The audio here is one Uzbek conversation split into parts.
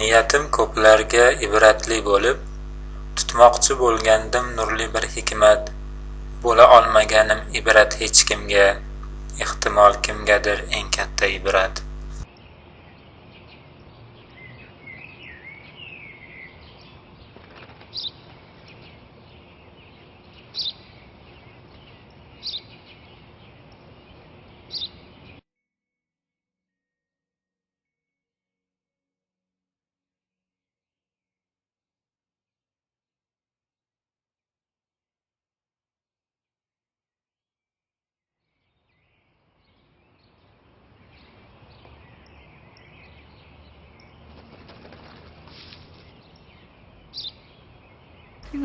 Niyatim ko'plarga ibratli bo'lib, tutmoqchi bo'lgandim nurli bir hikmat. Bo'la olmaganim ibrat hech kimga, ehtimol kimgadir eng katta ibrat.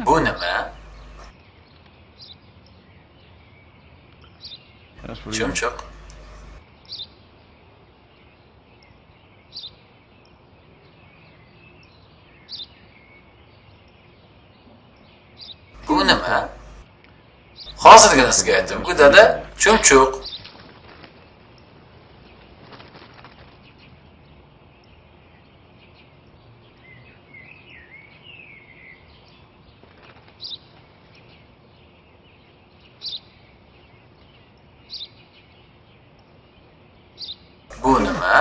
Bu nima? Chumchuq. Bu nima? Hozirgina sizga aytdim-ku dada, chumchuq. Bu nima?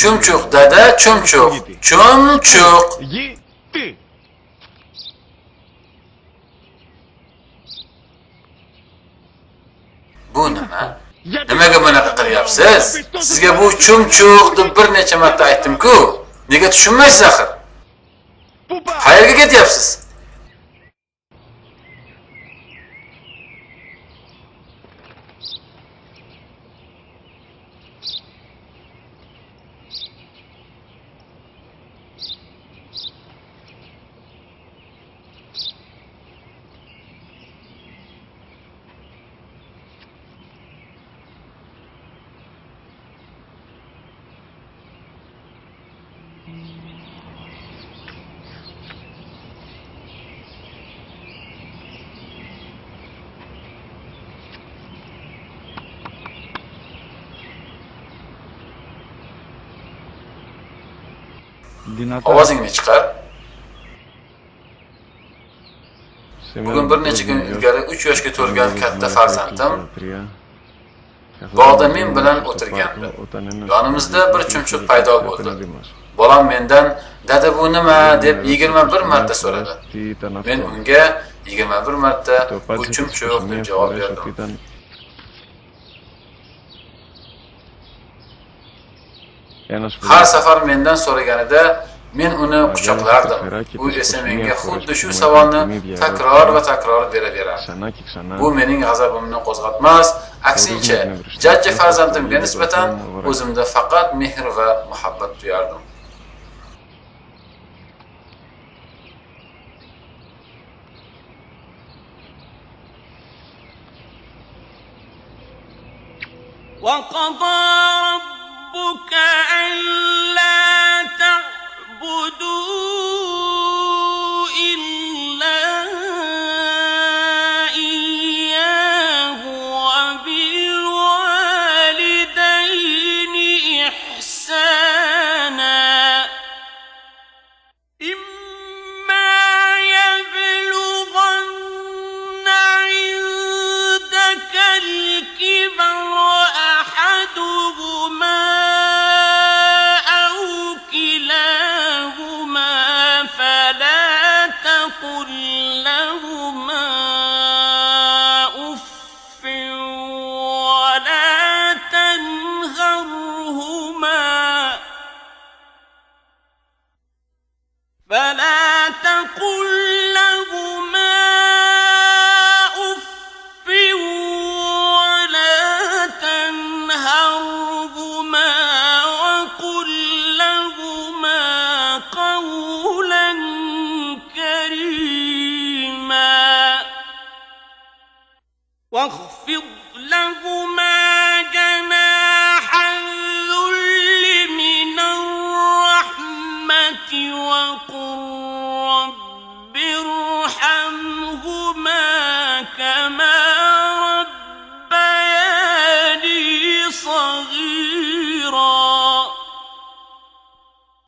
Chumchuq dada, chumchuq. Chumchuq. Bu nima? Nimaga bunaqa qilyapsiz? Sizga bu chumchuq deb bir necha marta aytdim-ku. Nega tushunmaysiz axir? Qayerga ketyapsiz? Ovozingni chiqar. Bugun bir necha kun ilgari 3 yoshga to'lgan katta farzandim bog'da men bilan o'tirgandi. Yonimizda bir chumchuq paydo bo'ldi. Bolam mendan "Dada bu nima?" deb 21 marta so'radi. Men unga 21 marta "Bu chumchuq" deb javob berdim. Har safar mendan so'raganida men uni quchoqlardim. U esa menga xuddi shu savolni takror va takror beraverardi. Bu mening g'azabimni qo'zg'atmas, aksincha, jajji farzandimga nisbatan o'zimda faqat mehr va muhabbat tuyardim. وَقَضَى رَبُّكَ أَلَّا تَعْبُدُوا إِلَّا إِيَّاهُ وَبِالْوَالِدَيْنِ إِحْسَانًا إِمَّا يَبْلُغَنَّ عِندَكَ الْكِبَرَ أَحَدُهُمَا أَوْ كِلَاهُمَا فَلَا تَقُل لَّهُمَا أُفٍّ وَلَا تَنْهَرْهُمَا وَقُل لَّهُمَا قَوْلًا كَرِيمًا واخفض لهما جناح الذل من الرحمة وقل رب ارحمهما كما ربياني صغيرا